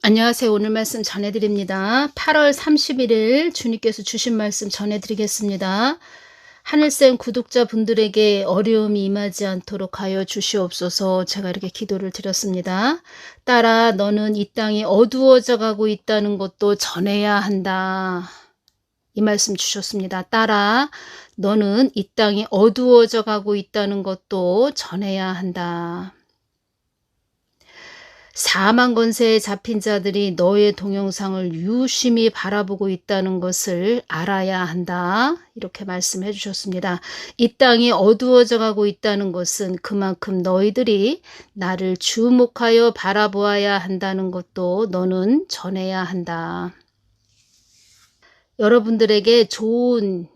안녕하세요. 오늘 말씀 전해드립니다. 8월 31일 주님께서 주신 말씀 전해드리겠습니다. 하늘샘 구독자분들에게 어려움이 임하지 않도록 하여 주시옵소서. 제가 이렇게 기도를 드렸습니다. 딸아, 너는 이 땅이 어두워져 가고 있다는 것도 전해야 한다. 이 말씀 주셨습니다. 딸아, 너는 이 땅이 어두워져 가고 있다는 것도 전해야 한다. 사망 권세에 잡힌 자들이 너의 동영상을 유심히 바라보고 있다는 것을 알아야 한다. 이렇게 말씀해 주셨습니다. 이 땅이 어두워져 가고 있다는 것은 그만큼 너희들이 나를 주목하여 바라보아야 한다는 것도 너는 전해야 한다. 여러분들에게 좋은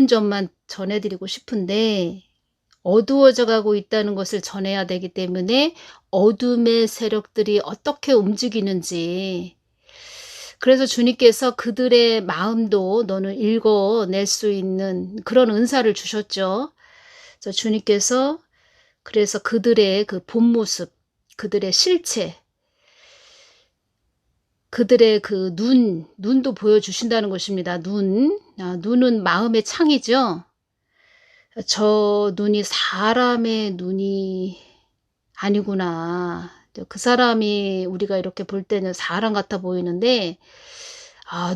점만 전해드리고 싶은데 어두워져 가고 있다는 것을 전해야 되기 때문에 어둠의 세력들이 어떻게 움직이는지, 그래서 주님께서 그들의 마음도 너는 읽어낼 수 있는 그런 은사를 주셨죠. 그래서 주님께서 그래서 그들의 그 본 모습, 그들의 실체, 그들의 그 눈도 보여주신다는 것입니다. 눈은 마음의 창이죠. 저 눈이 사람의 눈이 아니구나. 그 사람이 우리가 이렇게 볼 때는 사람 같아 보이는데,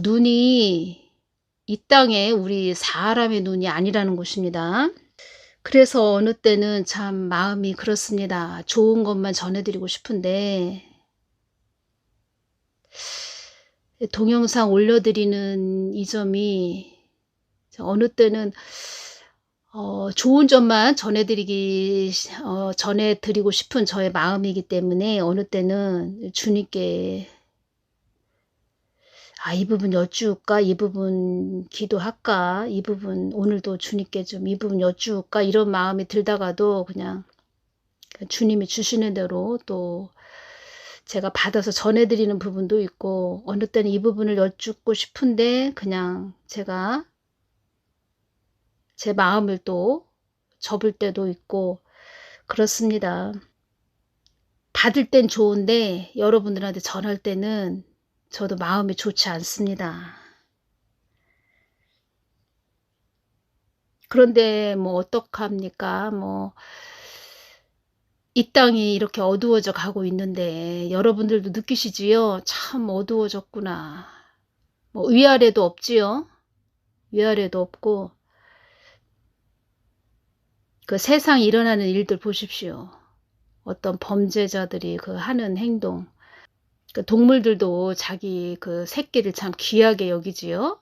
눈이 이 땅에 우리 사람의 눈이 아니라는 것입니다. 그래서 어느 때는 참 마음이 그렇습니다. 좋은 것만 전해드리고 싶은데 동영상 올려드리는 이 점이 어느 때는 좋은 점만 전해드리고 싶은 저의 마음이기 때문에 어느 때는 주님께 이 부분 여쭈을까, 이 부분 기도할까, 이 부분 오늘도 주님께 좀 이 부분 여쭈을까, 이런 마음이 들다가도 그냥 주님이 주시는 대로 또 제가 받아서 전해드리는 부분도 있고, 어느 때는 이 부분을 여쭙고 싶은데 그냥 제가 제 마음을 또 접을 때도 있고 그렇습니다. 받을 땐 좋은데 여러분들한테 전할 때는 저도 마음이 좋지 않습니다. 그런데 뭐 어떡합니까? 이 땅이 이렇게 어두워져 가고 있는데 여러분들도 느끼시지요? 참 어두워졌구나. 위아래도 없지요? 위아래도 없고 그 세상에 일어나는 일들 보십시오. 어떤 범죄자들이 그 하는 행동, 그 동물들도 자기 그 새끼를 참 귀하게 여기지요.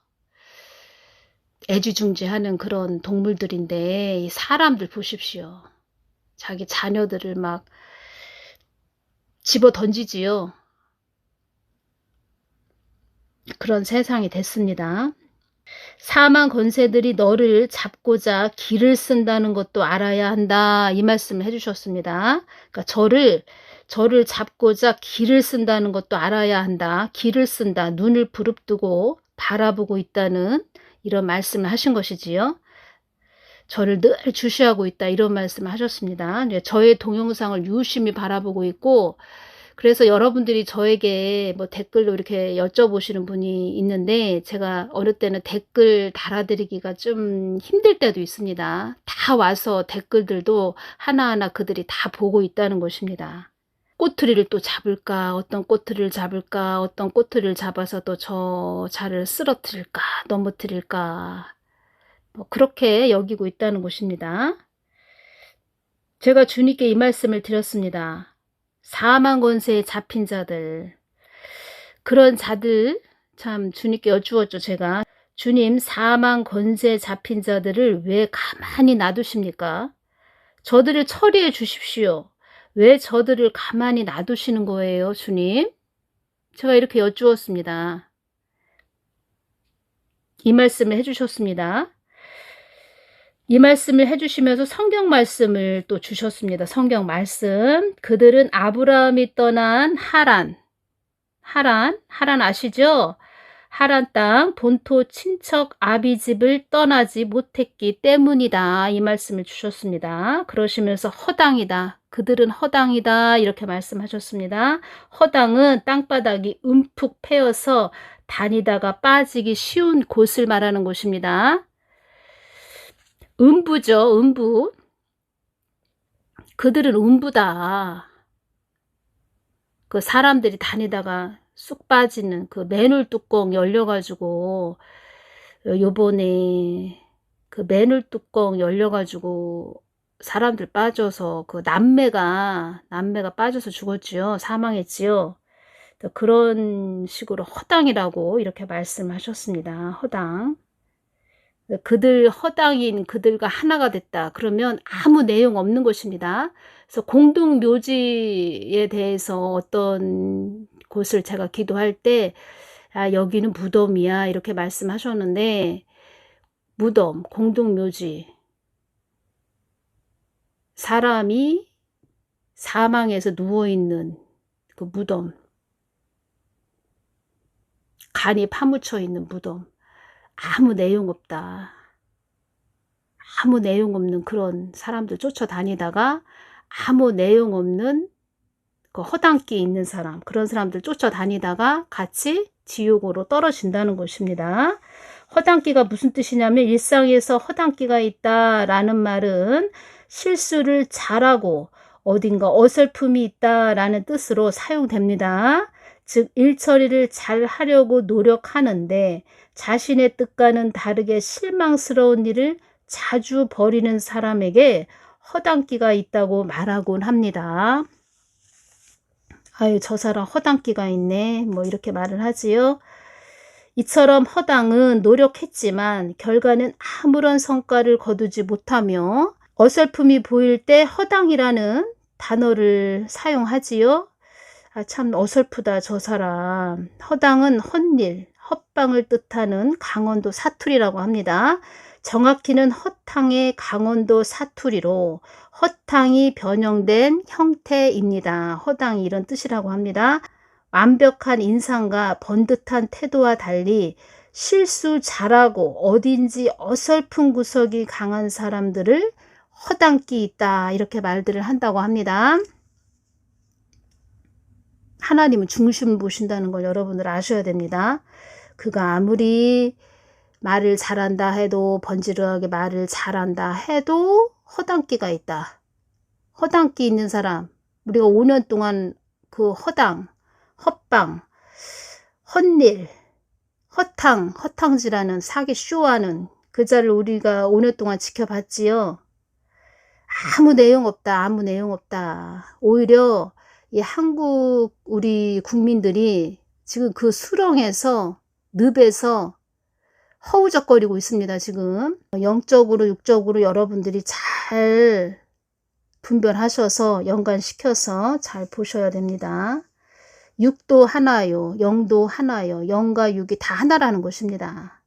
애지중지하는 그런 동물들인데 이 사람들 보십시오. 자기 자녀들을 막 집어 던지지요. 그런 세상이 됐습니다. 사망 권세들이 너를 잡고자 길을 쓴다는 것도 알아야 한다. 이 말씀을 해주셨습니다. 그러니까 저를 잡고자 길을 쓴다는 것도 알아야 한다. 길을 쓴다. 눈을 부릅뜨고 바라보고 있다는 이런 말씀을 하신 것이지요. 저를 늘 주시하고 있다. 이런 말씀을 하셨습니다. 저의 동영상을 유심히 바라보고 있고, 그래서 여러분들이 저에게 댓글로 이렇게 여쭤보시는 분이 있는데 제가 어느 때는 댓글 달아드리기가 좀 힘들 때도 있습니다. 다 와서 댓글들도 하나하나 그들이 다 보고 있다는 것입니다. 꼬투리를 또 잡을까, 어떤 꼬투리를 잡을까, 어떤 꼬투리를 잡아서 또 저 자를 쓰러뜨릴까, 넘어뜨릴까, 그렇게 여기고 있다는 것입니다. 제가 주님께 이 말씀을 드렸습니다. 사망 권세에 잡힌 자들, 그런 자들 참 주님께 여쭈었죠. 제가 주님, 사망 권세에 잡힌 자들을 왜 가만히 놔두십니까? 저들을 처리해 주십시오. 왜 저들을 가만히 놔두시는 거예요, 주님? 제가 이렇게 여쭈었습니다. 이 말씀을 해주셨습니다. 이 말씀을 해주시면서 성경 말씀을 또 주셨습니다. 성경 말씀. 그들은 아브라함이 떠난 하란 아시죠? 하란 땅 본토 친척 아비집을 떠나지 못했기 때문이다. 이 말씀을 주셨습니다. 그러시면서 허당이다. 그들은 허당이다. 이렇게 말씀하셨습니다. 허당은 땅바닥이 움푹 패여서 다니다가 빠지기 쉬운 곳을 말하는 곳입니다. 음부죠. 음부. 그들은 음부다. 그 사람들이 다니다가 쑥 빠지는 그 맨홀 뚜껑 열려가지고 요번에 그 맨홀 뚜껑 열려가지고 사람들 빠져서 그 남매가 빠져서 죽었지요. 사망했지요. 그런 식으로 허당이라고 이렇게 말씀하셨습니다. 허당. 그들 허당인 그들과 하나가 됐다. 그러면 아무 내용 없는 것입니다. 그래서 공동묘지에 대해서 어떤 곳을 제가 기도할 때 여기는 무덤이야 이렇게 말씀하셨는데 무덤, 공동묘지 사람이 사망해서 누워있는 그 무덤 간이 파묻혀 있는 무덤 아무 내용 없다. 아무 내용 없는 그런 사람들 쫓아다니다가 아무 내용 없는 그 허당끼 있는 사람 그런 사람들 쫓아다니다가 같이 지옥으로 떨어진다는 것입니다. 허당끼가 무슨 뜻이냐면 일상에서 허당끼가 있다라는 말은 실수를 잘하고 어딘가 어설픔이 있다라는 뜻으로 사용됩니다. 즉 일처리를 잘 하려고 노력하는데 자신의 뜻과는 다르게 실망스러운 일을 자주 벌이는 사람에게 허당끼가 있다고 말하곤 합니다. 아유, 저 사람 허당끼가 있네. 뭐 이렇게 말을 하지요. 이처럼 허당은 노력했지만 결과는 아무런 성과를 거두지 못하며 어설픔이 보일 때 허당이라는 단어를 사용하지요. 참 어설프다 저 사람. 허당은 헛일, 헛방을 뜻하는 강원도 사투리라고 합니다. 정확히는 허탕의 강원도 사투리로 허탕이 변형된 형태입니다. 허당이 이런 뜻이라고 합니다. 완벽한 인상과 번듯한 태도와 달리 실수 잘하고 어딘지 어설픈 구석이 강한 사람들을 허당끼 있다 이렇게 말들을 한다고 합니다. 하나님은 중심을 보신다는 걸 여러분들 아셔야 됩니다. 그가 아무리 말을 잘한다 해도 번지르하게 말을 잘한다 해도 허당끼가 있다. 허당끼 있는 사람 우리가 5년 동안 그 허당, 헛방, 헛일, 허탕질하는 사기 쇼하는 그 자를 우리가 5년 동안 지켜봤지요. 아무 내용 없다. 아무 내용 없다. 오히려 이 한국 우리 국민들이 지금 그 수렁에서 늪에서 허우적거리고 있습니다. 지금 영적으로 육적으로 여러분들이 잘 분별하셔서 연관시켜서 잘 보셔야 됩니다. 육도 하나요. 영도 하나요. 영과 육이 다 하나라는 것입니다.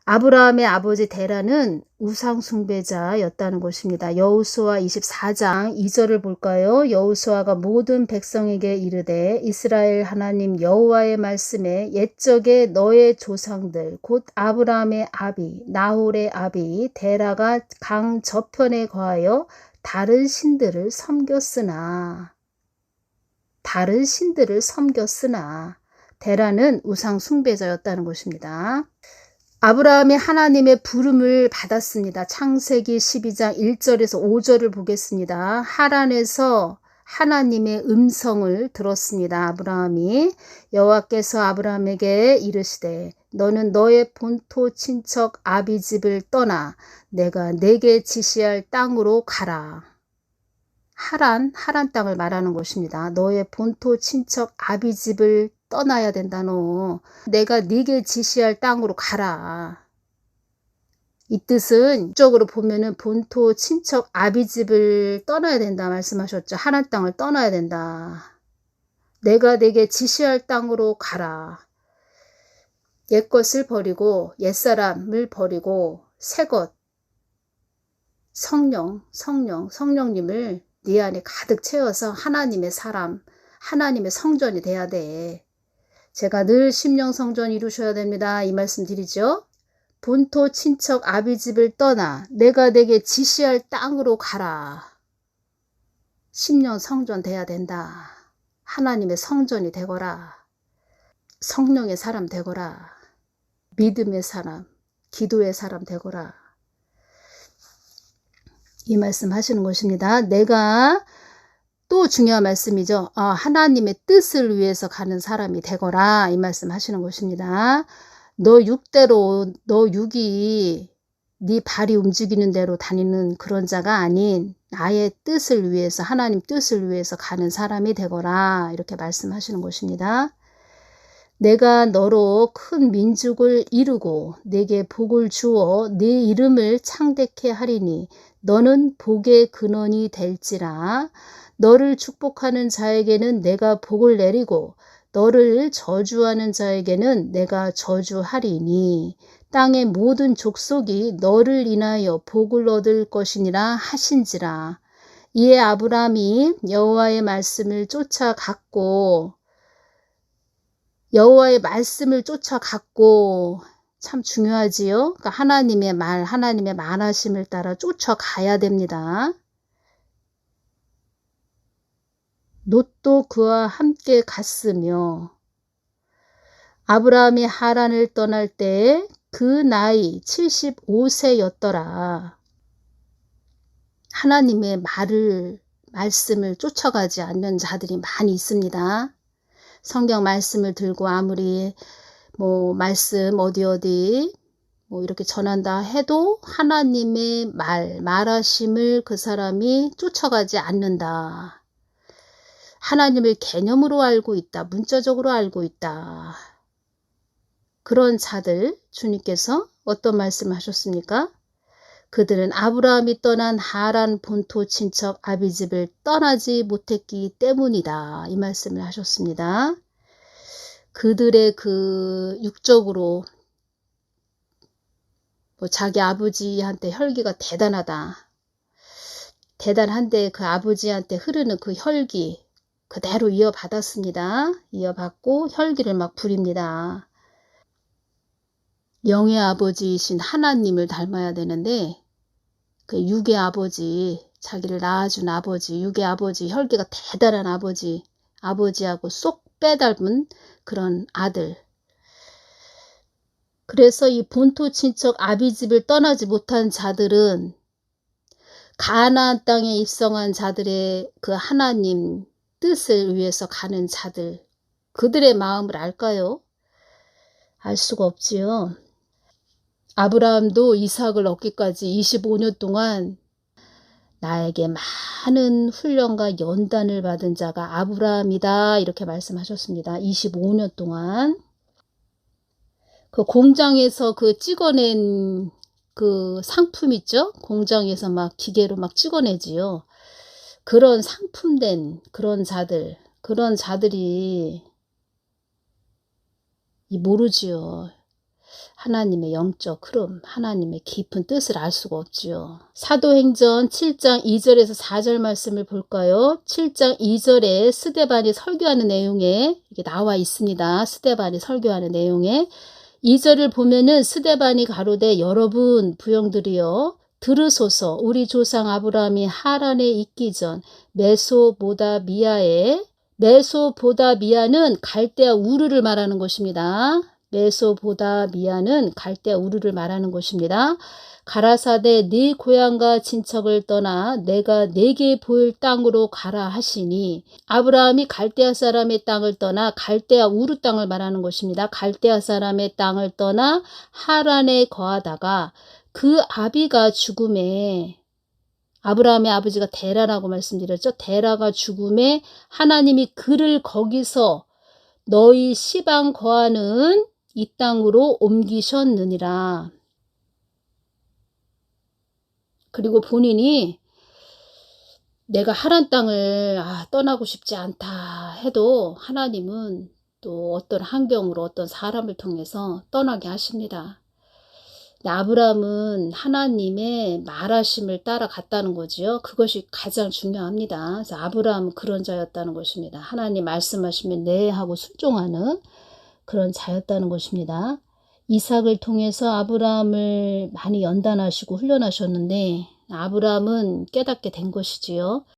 아브라함의 아버지 데라는 우상 숭배자였다는 것입니다. 여호수아 24장 2절을 볼까요? 여호수아가 모든 백성에게 이르되 이스라엘 하나님 여호와의 말씀에 옛적에 너의 조상들 곧 아브라함의 아비 나홀의 아비 데라가 강 저편에 거하여 다른 신들을 섬겼으나 데라는 우상 숭배자였다는 것입니다. 아브라함이 하나님의 부름을 받았습니다. 창세기 12장 1절에서 5절을 보겠습니다. 하란에서 하나님의 음성을 들었습니다. 아브라함이 여호와께서 아브라함에게 이르시되 너는 너의 본토 친척 아비집을 떠나 내가 내게 지시할 땅으로 가라. 하란 땅을 말하는 것입니다. 너의 본토 친척 아비집을 떠나야 된다. 너 내가 네게 지시할 땅으로 가라. 이 뜻은 이쪽으로 보면은 본토 친척 아비집을 떠나야 된다 말씀하셨죠. 하란 땅을 떠나야 된다. 내가 내게 지시할 땅으로 가라. 옛것을 버리고 옛사람을 버리고 새것 성령님을 네 안에 가득 채워서 하나님의 사람, 하나님의 성전이 돼야 돼. 제가 늘 심령성전 이루셔야 됩니다. 이 말씀 드리죠. 본토 친척 아비집을 떠나 내가 내게 지시할 땅으로 가라. 심령성전 돼야 된다. 하나님의 성전이 되거라. 성령의 사람 되거라. 믿음의 사람, 기도의 사람 되거라. 이 말씀 하시는 것입니다. 내가 또 중요한 말씀이죠. 하나님의 뜻을 위해서 가는 사람이 되거라. 이 말씀 하시는 것입니다. 너 육대로, 너 육이 네 발이 움직이는 대로 다니는 그런 자가 아닌 나의 뜻을 위해서, 하나님 뜻을 위해서 가는 사람이 되거라. 이렇게 말씀하시는 것입니다. 내가 너로 큰 민족을 이루고 내게 복을 주어 네 이름을 창대케 하리니 너는 복의 근원이 될지라. 너를 축복하는 자에게는 내가 복을 내리고 너를 저주하는 자에게는 내가 저주하리니 땅의 모든 족속이 너를 인하여 복을 얻을 것이니라 하신지라. 이에 아브라함이 여호와의 말씀을 쫓아갔고 참 중요하지요. 그러니까 하나님의 말, 하나님의 말하심을 따라 쫓아가야 됩니다. 롯도 그와 함께 갔으며 아브라함이 하란을 떠날 때 그 나이 75세였더라. 하나님의 말씀을 쫓아가지 않는 자들이 많이 있습니다. 성경 말씀을 들고 아무리 말씀 어디 이렇게 전한다 해도 하나님의 말하심을 그 사람이 쫓아가지 않는다. 하나님을 개념으로 알고 있다. 문자적으로 알고 있다. 그런 자들 주님께서 어떤 말씀을 하셨습니까? 그들은 아브라함이 떠난 하란 본토 친척 아비집을 떠나지 못했기 때문이다. 이 말씀을 하셨습니다. 그들의 그 육적으로 자기 아버지한테 혈기가 대단한데 그 아버지한테 흐르는 그 혈기 그대로 이어받았습니다. 이어받고 혈기를 막 부립니다. 영의 아버지이신 하나님을 닮아야 되는데 그 육의 아버지, 자기를 낳아준 아버지, 육의 아버지, 혈기가 대단한 아버지하고 쏙 빼닮은 그런 아들. 그래서 이 본토 친척 아비집을 떠나지 못한 자들은 가나안 땅에 입성한 자들의 그 하나님 뜻을 위해서 가는 자들, 그들의 마음을 알까요? 알 수가 없지요. 아브라함도 이삭을 얻기까지 25년 동안 나에게 많은 훈련과 연단을 받은 자가 아브라함이다. 이렇게 말씀하셨습니다. 25년 동안. 그 공장에서 그 찍어낸 그 상품 있죠? 공장에서 막 기계로 막 찍어내지요. 그런 상품된 그런 자들이 모르지요. 하나님의 영적 흐름, 하나님의 깊은 뜻을 알 수가 없지요. 사도행전 7장 2절에서 4절 말씀을 볼까요? 7장 2절에 스데반이 설교하는 내용에 이게 나와 있습니다. 스데반이 설교하는 내용에 2절을 보면은 스데반이 가로되 여러분 부형들이여 들으소서. 우리 조상 아브라함이 하란에 있기 전 메소보다미아는 갈대아 우르를 말하는 것입니다. 메소보다미아는 갈대아 우르를 말하는 것입니다. 가라사대 네 고향과 친척을 떠나 내가 네게 보일 땅으로 가라 하시니 아브라함이 갈대아 사람의 땅을 떠나 갈대아 우르 땅을 말하는 것입니다. 갈대아 사람의 땅을 떠나 하란에 거하다가 그 아비가 죽음에 아브라함의 아버지가 데라라고 말씀드렸죠. 데라가 죽음에 하나님이 그를 거기서 너희 시방 거하는 이 땅으로 옮기셨느니라. 그리고 본인이 내가 하란 땅을 떠나고 싶지 않다 해도 하나님은 또 어떤 환경으로 어떤 사람을 통해서 떠나게 하십니다. 아브라함은 하나님의 말하심을 따라갔다는 거지요. 그것이 가장 중요합니다. 그래서 아브라함은 그런 자였다는 것입니다. 하나님 말씀하시면 네 하고 순종하는 그런 자였다는 것입니다. 이삭을 통해서 아브라함을 많이 연단하시고 훈련하셨는데 아브라함은 깨닫게 된 것이지요.